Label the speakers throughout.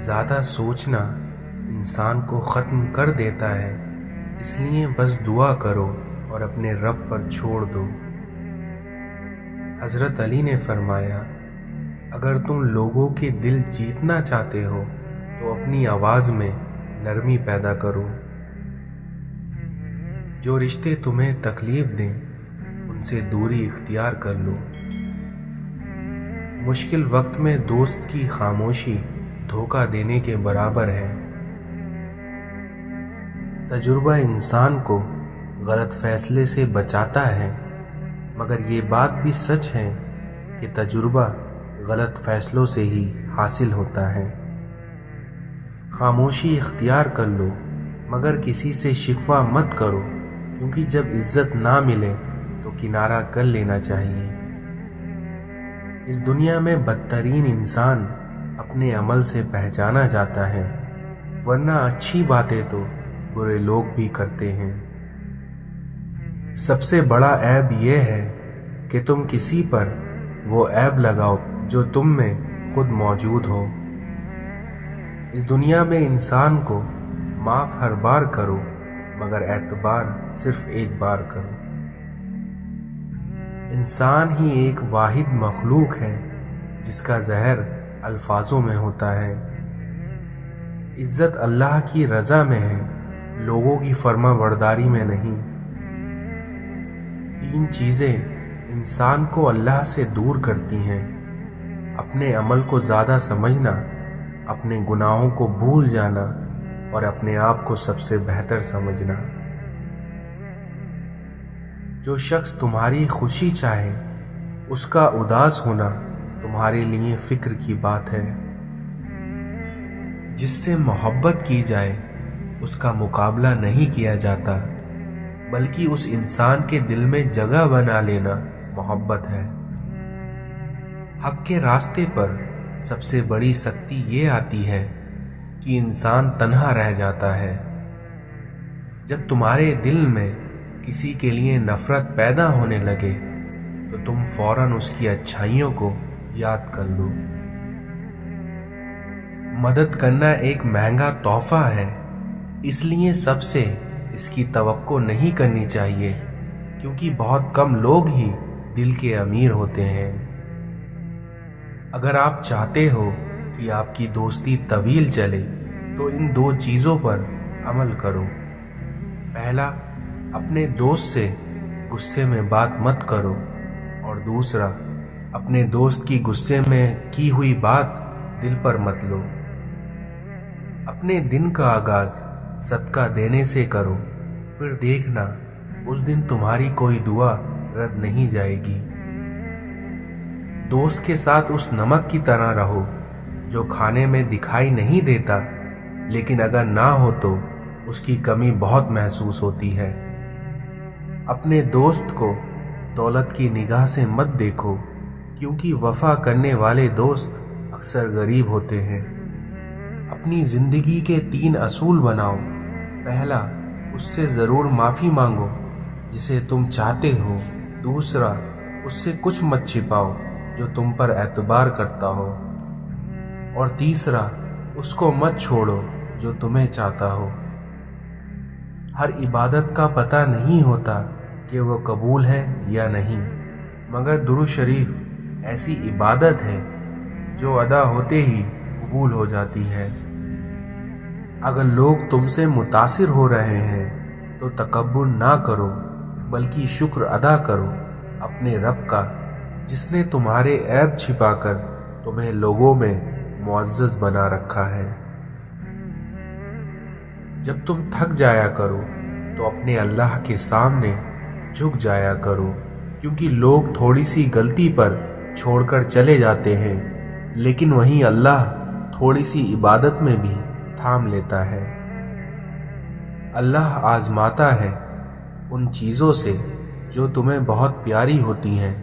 Speaker 1: زیادہ سوچنا انسان کو ختم کر دیتا ہے، اس لیے بس دعا کرو اور اپنے رب پر چھوڑ دو۔ حضرت علی نے فرمایا، اگر تم لوگوں کے دل جیتنا چاہتے ہو تو اپنی آواز میں نرمی پیدا کرو۔ جو رشتے تمہیں تکلیف دیں ان سے دوری اختیار کر لو۔ مشکل وقت میں دوست کی خاموشی دھوکہ دینے کے برابر ہے۔ تجربہ انسان کو غلط فیصلے سے بچاتا ہے، مگر یہ بات بھی سچ ہے کہ تجربہ غلط فیصلوں سے ہی حاصل ہوتا ہے۔ خاموشی اختیار کر لو، مگر کسی سے شکوہ مت کرو، کیونکہ جب عزت نہ ملے تو کنارہ کر لینا چاہیے۔ اس دنیا میں بدترین انسان اپنے عمل سے پہچانا جاتا ہے، ورنہ اچھی باتیں تو برے لوگ بھی کرتے ہیں۔ سب سے بڑا عیب یہ ہے کہ تم کسی پر وہ عیب لگاؤ جو تم میں خود موجود ہو۔ اس دنیا میں انسان کو معاف ہر بار کرو، مگر اعتبار صرف ایک بار کرو۔ انسان ہی ایک واحد مخلوق ہے جس کا زہر الفاظوں میں ہوتا ہے۔ عزت اللہ کی رضا میں ہے، لوگوں کی فرما برداری میں نہیں۔ 3 چیزیں انسان کو اللہ سے دور کرتی ہیں: اپنے عمل کو زیادہ سمجھنا، اپنے گناہوں کو بھول جانا اور اپنے آپ کو سب سے بہتر سمجھنا۔ جو شخص تمہاری خوشی چاہے اس کا اداس ہونا تمہارے لیے فکر کی بات ہے۔ جس سے محبت کی جائے اس کا مقابلہ نہیں کیا جاتا، بلکہ اس انسان کے دل میں جگہ بنا لینا محبت ہے۔ حق کے راستے پر سب سے بڑی سختی یہ آتی ہے کہ انسان تنہا رہ جاتا ہے۔ جب تمہارے دل میں کسی کے لیے نفرت پیدا ہونے لگے تو تم فوراً اس کی اچھائیوں کو یاد کر لو۔ مدد کرنا ایک مہنگا تحفہ ہے، اس لیے سب سے اس کی توقع نہیں کرنی چاہیے، کیونکہ بہت کم لوگ ہی دل کے امیر ہوتے ہیں۔ اگر آپ چاہتے ہو کہ آپ کی دوستی طویل چلے تو ان 2 چیزوں پر عمل کرو۔ پہلا، اپنے دوست سے غصے میں بات مت کرو، اور دوسرا، اپنے دوست کی غصے میں کی ہوئی بات دل پر مت لو۔ اپنے دن کا آغاز صدقہ دینے سے کرو، پھر دیکھنا اس دن تمہاری کوئی دعا رد نہیں جائے گی۔ دوست کے ساتھ اس نمک کی طرح رہو جو کھانے میں دکھائی نہیں دیتا، لیکن اگر نہ ہو تو اس کی کمی بہت محسوس ہوتی ہے۔ اپنے دوست کو دولت کی نگاہ سے مت دیکھو، کیونکہ وفا کرنے والے دوست اکثر غریب ہوتے ہیں۔ اپنی زندگی کے 3 اصول بناؤ۔ پہلا، اس سے ضرور معافی مانگو جسے تم چاہتے ہو۔ دوسرا، اس سے کچھ مت چھپاؤ جو تم پر اعتبار کرتا ہو۔ اور تیسرا، اس کو مت چھوڑو جو تمہیں چاہتا ہو۔ ہر عبادت کا پتہ نہیں ہوتا کہ وہ قبول ہے یا نہیں، مگر درود شریف ایسی عبادت ہے جو ادا ہوتے ہی قبول ہو جاتی ہے۔ اگر لوگ تم سے متاثر ہو رہے ہیں تو تکبر نہ کرو، بلکہ شکر ادا کرو اپنے رب کا، جس نے تمہارے عیب چھپا کر تمہیں لوگوں میں معزز بنا رکھا ہے۔ جب تم تھک جایا کرو تو اپنے اللہ کے سامنے جھک جایا کرو، کیونکہ لوگ تھوڑی سی غلطی پر چھوڑ کر چلے جاتے ہیں، لیکن وہیں اللہ تھوڑی سی عبادت میں بھی تھام لیتا ہے۔ اللہ آزماتا ہے ان چیزوں سے جو تمہیں بہت پیاری ہوتی ہیں،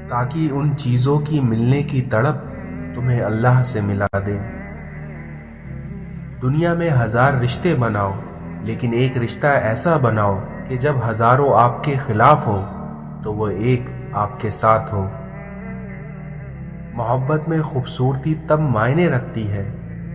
Speaker 1: تاکہ ان چیزوں کی ملنے کی تڑپ تمہیں اللہ سے ملا دے۔ دنیا میں 1000 رشتے بناؤ، لیکن ایک رشتہ ایسا بناؤ کہ جب ہزاروں آپ کے خلاف ہو تو وہ ایک آپ کے ساتھ ہو۔ محبت میں خوبصورتی تب معنی رکھتی ہے